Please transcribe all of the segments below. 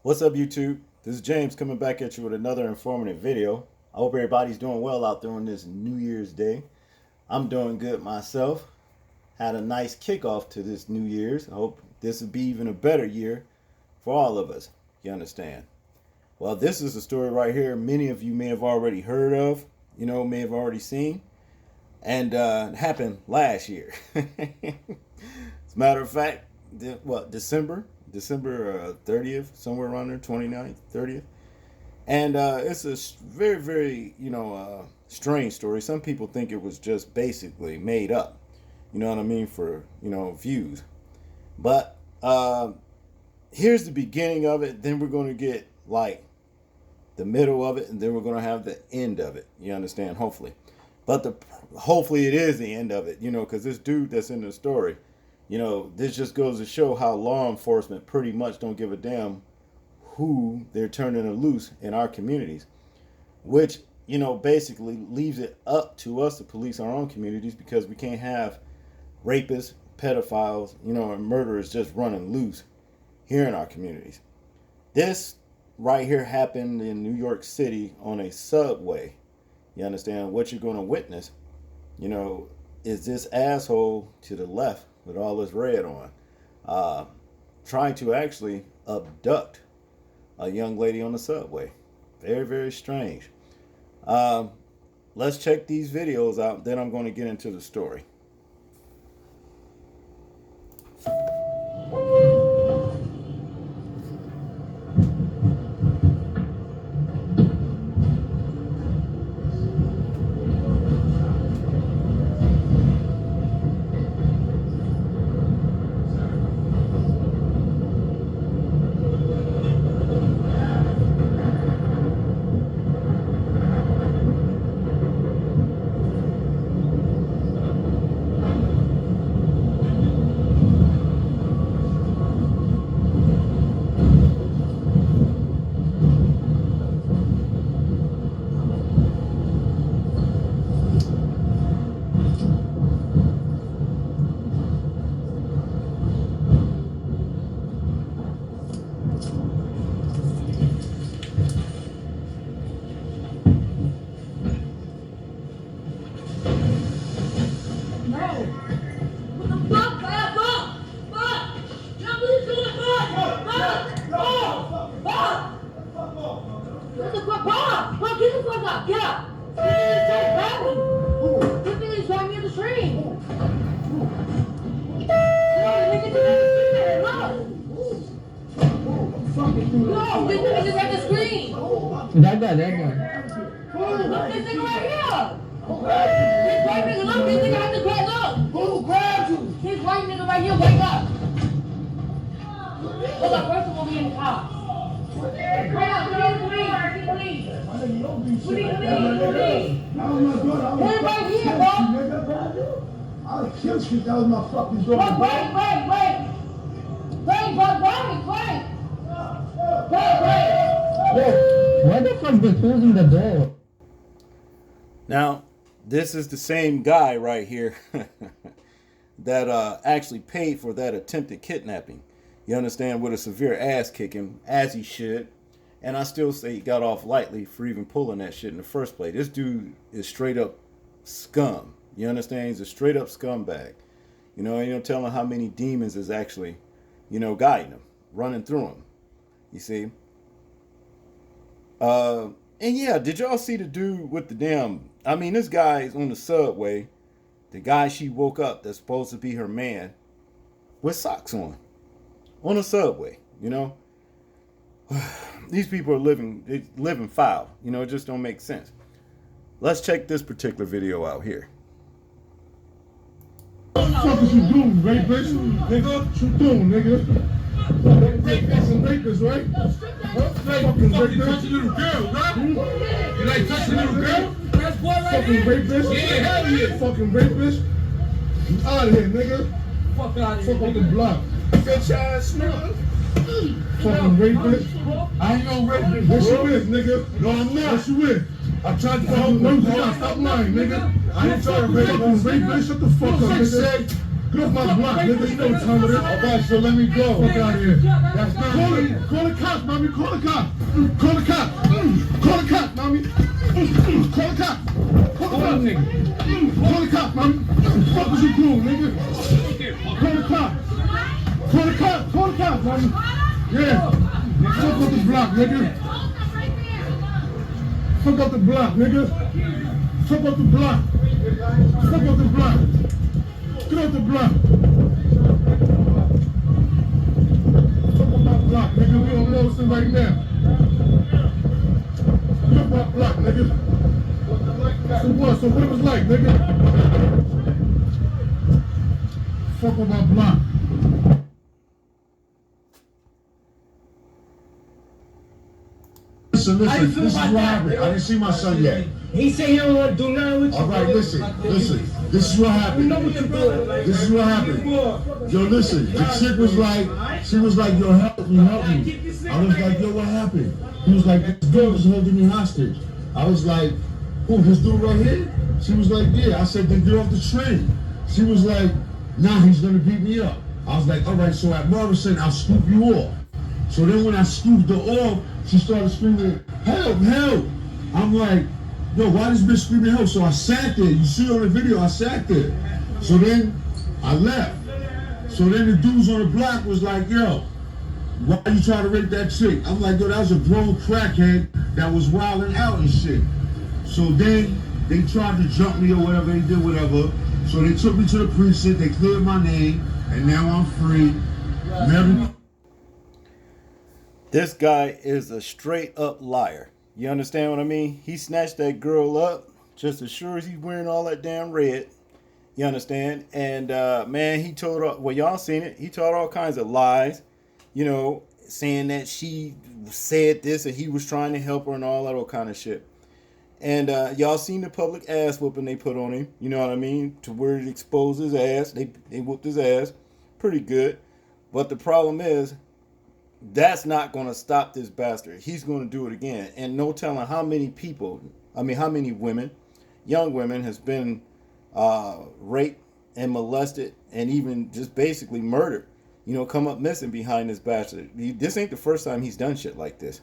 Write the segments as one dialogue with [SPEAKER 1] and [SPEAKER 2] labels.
[SPEAKER 1] What's up, YouTube? This is James coming back at you with another informative video. I hope everybody's doing well out there on this New Year's Day. I'm doing good myself. Had a nice kickoff to this New Year's. I hope this will be even a better year for all of us. You understand? Well, this is a story right here many of you may have already heard of, may have already seen. And it happened last year. As a matter of fact, December 30th, somewhere around there, 29th, 30th. And it's a very, very, strange story. Some people think it was just basically made up, you know what I mean, for, views. But here's the beginning of it. Then we're going to get, the middle of it, and then we're going to have the end of it. You understand? Hopefully. But hopefully it is the end of it, because this dude that's in the story, this just goes to show how law enforcement pretty much don't give a damn who they're turning loose in our communities, which, basically leaves it up to us to police our own communities, because we can't have rapists, pedophiles, and murderers just running loose here in our communities. This right here happened in New York City on a subway. You understand? What you're going to witness, is this asshole to the left with all this red on, trying to actually abduct a young lady on the subway. Very, very strange. Let's check these videos out, then I'm going to get into the story.
[SPEAKER 2] That guy.
[SPEAKER 3] Look, this nigga right here. This white nigga, look, this nigga has to grab up. Who grabbed you? This white nigga right here, wake up. Hold up, first of all, we in the car. Wait up, we need to leave. We need to leave. Put it right here, bro.
[SPEAKER 4] I'll kill you. That was my fucking door.
[SPEAKER 3] Wait.
[SPEAKER 2] Why the fuck they closing the door?
[SPEAKER 1] Now, this is the same guy right here that actually paid for that attempted kidnapping. You understand, with a severe ass kicking, as he should. And I still say he got off lightly for even pulling that shit in the first place. This dude is straight up scum. You understand? He's a straight up scumbag. Telling how many demons is actually, guiding him, running through him. You see? And yeah, did y'all see the dude with the this guy is on the subway. The guy she woke up that's supposed to be her man with socks on the subway, These people are living foul. It just don't make sense. Let's check this particular video out here.
[SPEAKER 4] What the fuck is you doing, rapist? Nigga, what you doing, nigga? Rapists and rapists, right? Fucking rapist.
[SPEAKER 5] Touch a little girl, right? You like touching a little girl? That's boy right
[SPEAKER 4] Fucking
[SPEAKER 5] here.
[SPEAKER 4] rapist.
[SPEAKER 5] Yeah, hell yeah.
[SPEAKER 4] Fucking rapist. You out of here, nigga.
[SPEAKER 5] Fuck out of
[SPEAKER 4] Fuck
[SPEAKER 5] here,
[SPEAKER 4] on the
[SPEAKER 5] nigga.
[SPEAKER 4] block.
[SPEAKER 5] Bitch ass nigga.
[SPEAKER 4] Fucking rapist.
[SPEAKER 5] I ain't no rapist.
[SPEAKER 4] Yes, you is, nigga.
[SPEAKER 5] No, I'm not.
[SPEAKER 4] Yes, you is.
[SPEAKER 5] I tried to help you.
[SPEAKER 4] Stop lying, nigga.
[SPEAKER 5] I ain't trying to rape
[SPEAKER 4] Fucking rapist. Shut the fuck up, nigga. Get off my block, nigga. You know what time it is. All right, so let me go. Fuck out of here. That's not call the cops, mommy. Call the cops. Call the cops. Call the cops, mommy. Call the cops. Call the cops, nigga. Call the cops, mommy. What the fuck is you doing, nigga? Call the cops. Call the cops. Call the cops, mommy. Yeah. Fuck up the block, nigga. Fuck up the block, nigga. Fuck up the block. Fuck up the block. Get off the block. Fuck up my block, nigga. We on Wilson right now. Get off my block, nigga. So what? So what it was like, nigga? Fuck up my block.
[SPEAKER 6] Listen, this is what happened. I didn't see my son yet.
[SPEAKER 2] He said he don't want to do nothing with you.
[SPEAKER 6] All right, listen. This is what happened. This is what happened. Yo, listen. The chick was like, yo, help me. I was like, yo, what happened? He was like, this dude was holding me hostage. I was like, who, this dude right here? She was like, yeah. I said, then get off the train. She was like, nah, he's gonna beat me up. I was like, all right, so at Morrison, I'll scoop you off. So then when I scooped her off, she started screaming, help, help. I'm like, yo, why this bitch screaming help? So I sat there. You see on the video, I sat there. So then I left. So then the dudes on the block was like, yo, why you trying to rape that chick? I'm like, yo, that was a grown crackhead that was wilding out and shit. So then they tried to jump me or whatever, they did whatever. So they took me to the precinct, they cleared my name, and now I'm free.
[SPEAKER 1] This guy is a straight up liar. You understand what I mean? He snatched that girl up just as sure as he's wearing all that damn red. You understand? And man, he told, well, y'all seen it. He told all kinds of lies, you know, saying that she said this and he was trying to help her and all that old kind of shit. And y'all seen the public ass whooping they put on him. You know what I mean? To where it exposed his ass. They whooped his ass pretty good. But the problem is, that's not going to stop this bastard. He's going to do it again. And no telling how many people, how many women, young women has been raped and molested and even just basically murdered, you know, come up missing behind this bastard. This ain't the first time he's done shit like this.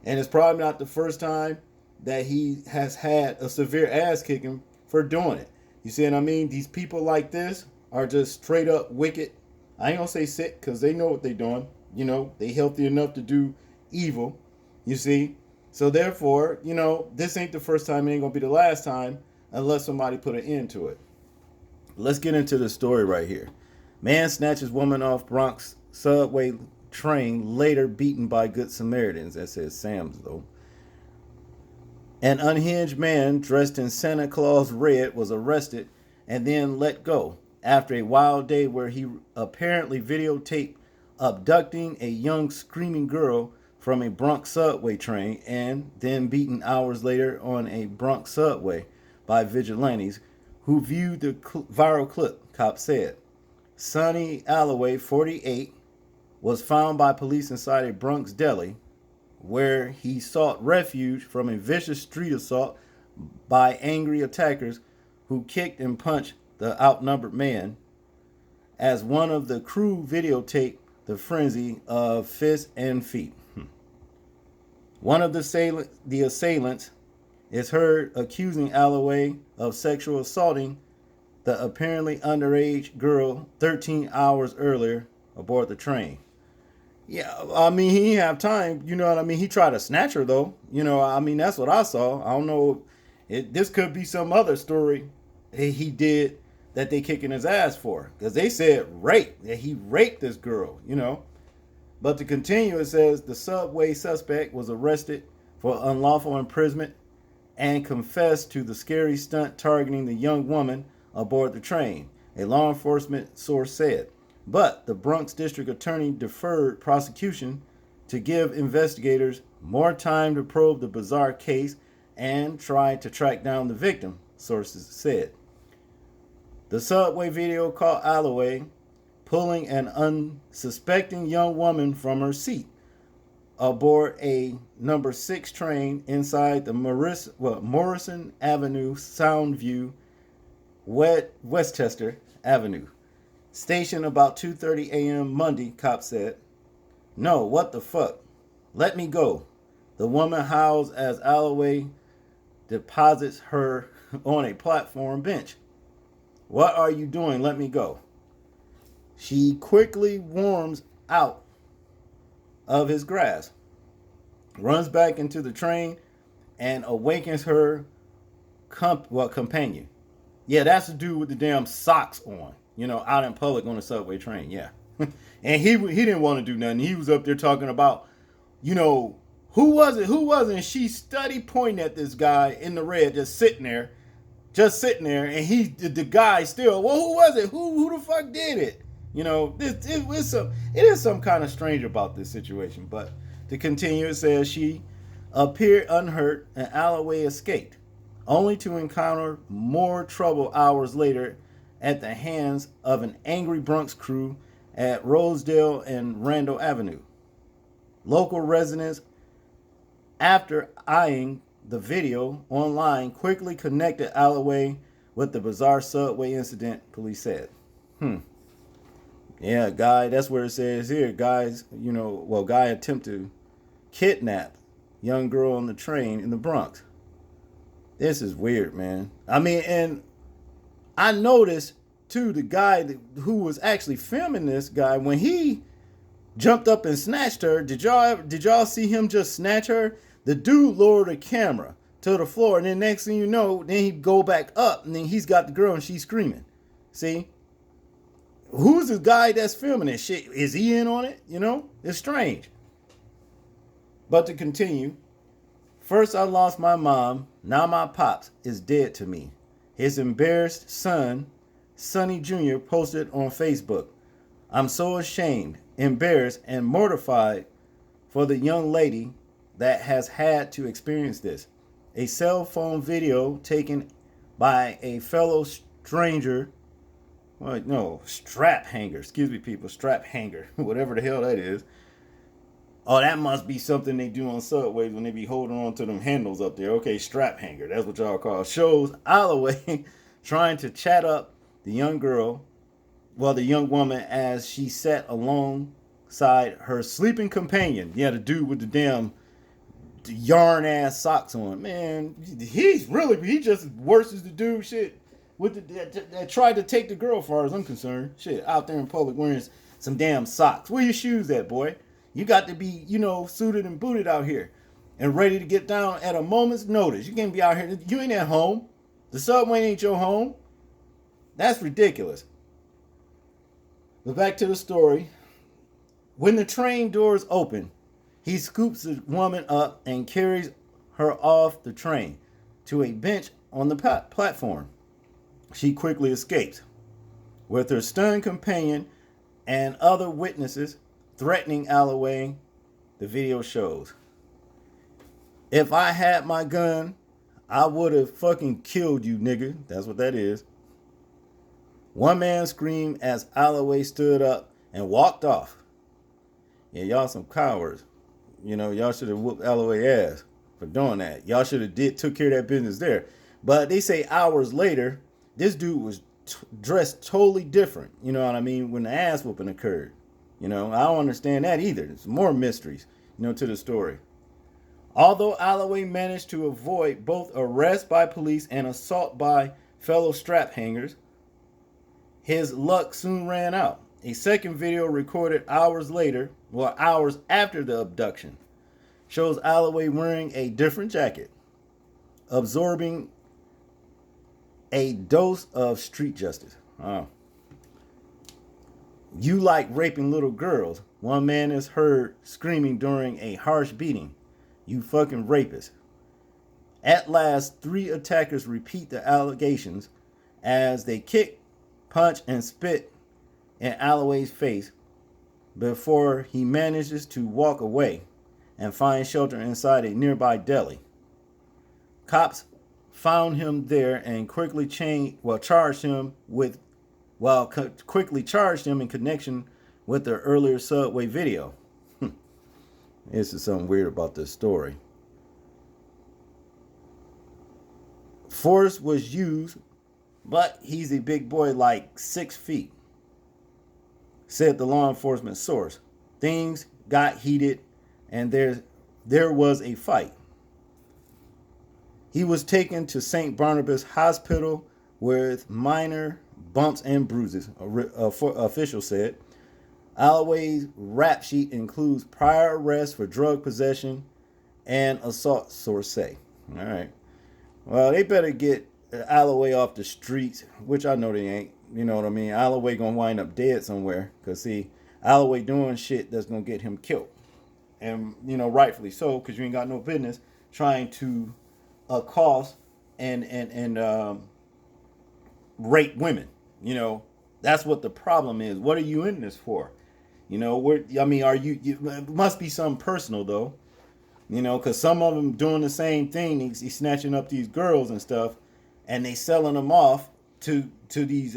[SPEAKER 1] And it's probably not the first time that he has had a severe ass kicking for doing it. You see what I mean? These people like this are just straight up wicked. I ain't going to say sick because they know what they're doing. You know, they healthy enough to do evil, you see. So therefore, you know, this ain't the first time, it ain't gonna be the last time unless somebody put an end to it. Let's get into the story right here. Man snatches woman off Bronx subway train, later beaten by good Samaritans. That says Sam's though. An unhinged man dressed in Santa Claus red was arrested and then let go after a wild day where he apparently videotaped abducting a young screaming girl from a Bronx subway train and then beaten hours later on a Bronx subway by vigilantes who viewed the viral clip, cops said. Sonny Alloway, 48, was found by police inside a Bronx deli where he sought refuge from a vicious street assault by angry attackers who kicked and punched the outnumbered man. As one of the crew videotaped the frenzy of fists and feet. One of the assailants is heard accusing Alloway of sexual assaulting the apparently underage girl 13 hours earlier aboard the train. Yeah, I mean, he didn't have time. You know what I mean? He tried to snatch her, though. You know, I mean, that's what I saw. I don't know. This could be some other story he did that they kicking his ass for, because they said rape, that he raped this girl, you know. But to continue, it says the subway suspect was arrested for unlawful imprisonment and confessed to the scary stunt targeting the young woman aboard the train, a law enforcement source said. But the Bronx district attorney deferred prosecution to give investigators more time to probe the bizarre case and try to track down the victim, sources said. The subway video caught Alloway pulling an unsuspecting young woman from her seat aboard a number 6 train inside the Morrison Avenue Soundview, Westchester Avenue. Station about 2:30 a.m. Monday, cop said. No, what the fuck? Let me go. The woman howls as Alloway deposits her on a platform bench. What are you doing? Let me go. She quickly warms out of his grasp, runs back into the train, and awakens her companion. Yeah, that's the dude with the damn socks on, out in public on the subway train. Yeah. And he didn't want to do nothing. He was up there talking about, who was it? Who was it? And she studied pointing at this guy in the red, just sitting there. And the guy still, well, who was it? Who the fuck did it? It is some kind of strange about this situation. But to continue, it says she appeared unhurt and Alloway escaped, only to encounter more trouble hours later at the hands of an angry Bronx crew at Rosedale and Randall Avenue. Local residents, after eyeing the video online, quickly connected Alloway with the bizarre subway incident, police said. Yeah, guy, that's where it says here, guys, guy attempt to kidnap young girl on the train in the Bronx. This is weird, man. I mean, and I noticed, too, the guy who was actually filming this guy, when he jumped up and snatched her, did y'all see him just snatch her? The dude lowered the camera to the floor, and then next thing you know, then he'd go back up, and then he's got the girl, and she's screaming. See? Who's the guy that's filming this shit? Is he in on it? It's strange. But to continue, first I lost my mom, now my pops is dead to me. His embarrassed son, Sonny Jr., posted on Facebook. I'm so ashamed, embarrassed, and mortified for the young lady that has had to experience this. A cell phone video taken by a fellow stranger, strap hanger, strap hanger, whatever the hell that is. Oh, that must be something they do on subways when they be holding on to them handles up there. Okay, strap hanger, that's what y'all call it. Shows Alloway trying to chat up the young woman as she sat alongside her sleeping companion. Yeah, the dude with the damn yarn ass socks on. Man, he just as worse as the dude shit that tried to take the girl, as far as I'm concerned. Shit, out there in public wearing some damn socks. Where your shoes at, boy? You got to be, suited and booted out here and ready to get down at a moment's notice. You can't be out here. You ain't at home. The subway ain't your home. That's ridiculous. But back to the story. When the train doors open, he scoops the woman up and carries her off the train to a bench on the platform. She quickly escapes, with her stunned companion and other witnesses threatening Alloway, the video shows. If I had my gun, I would have fucking killed you, nigga. That's what that is. One man screamed as Alloway stood up and walked off. Yeah, y'all some cowards. Y'all should have whooped Alloway ass for doing that. Y'all should have took care of that business there. But they say hours later, this dude was dressed totally different. You know what I mean? When the ass whooping occurred. I don't understand that either. There's more mysteries, to the story. Although Alloway managed to avoid both arrest by police and assault by fellow strap hangers, his luck soon ran out. A second video recorded hours after the abduction, shows Alloway wearing a different jacket, absorbing a dose of street justice. Oh. You like raping little girls. One man is heard screaming during a harsh beating. You fucking rapist. At last, 3 attackers repeat the allegations as they kick, punch, and spit in Alloway's face before he manages to walk away and find shelter inside a nearby deli. Cops found him there and quickly charged him in connection with the earlier subway video. This is something weird about this story. Force was used, but he's a big boy, like 6 feet. said the law enforcement source. Things got heated and there was a fight. He was taken to St. Barnabas Hospital with minor bumps and bruises, official said. Alloway's rap sheet includes prior arrests for drug possession and assault, source say. All right. Well, they better get Alloway off the streets, which I know they ain't. You know what I mean? Alloway gonna wind up dead somewhere. Because, see, Alloway doing shit that's gonna get him killed. And, you know, rightfully so, because you ain't got no business trying to accost and rape women. You know, that's what the problem is. What are you in this for? You know, it must be something personal, though. You know, because some of them doing the same thing. He's snatching up these girls and stuff, and they selling them off to these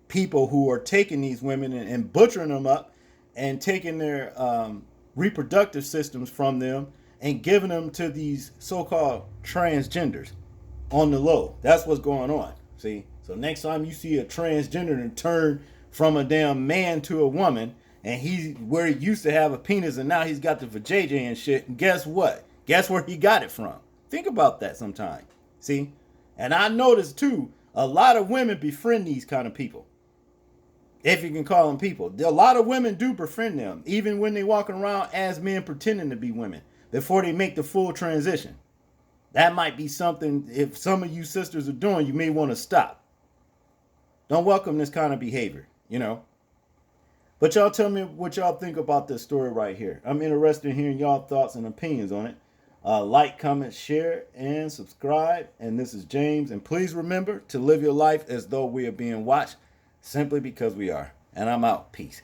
[SPEAKER 1] people who are taking these women and butchering them up and taking their reproductive systems from them and giving them to these so-called transgenders on the low. That's what's going on. See? So next time you see a transgender and turn from a damn man to a woman, and he's where he used to have a penis and now he's got the vajayjay and shit, and guess what? Guess where he got it from? Think about that sometime. See? And I noticed too, a lot of women befriend these kind of people. If you can call them people. A lot of women do befriend them, even when they walking around as men pretending to be women, before they make the full transition. That might be something, if some of you sisters are doing, you may want to stop. Don't welcome this kind of behavior, you know. But y'all tell me what y'all think about this story right here. I'm interested in hearing y'all thoughts and opinions on it. Like, comment, share, and subscribe. And this is James. And please remember to live your life as though we are being watched, simply because we are. And I'm out. Peace.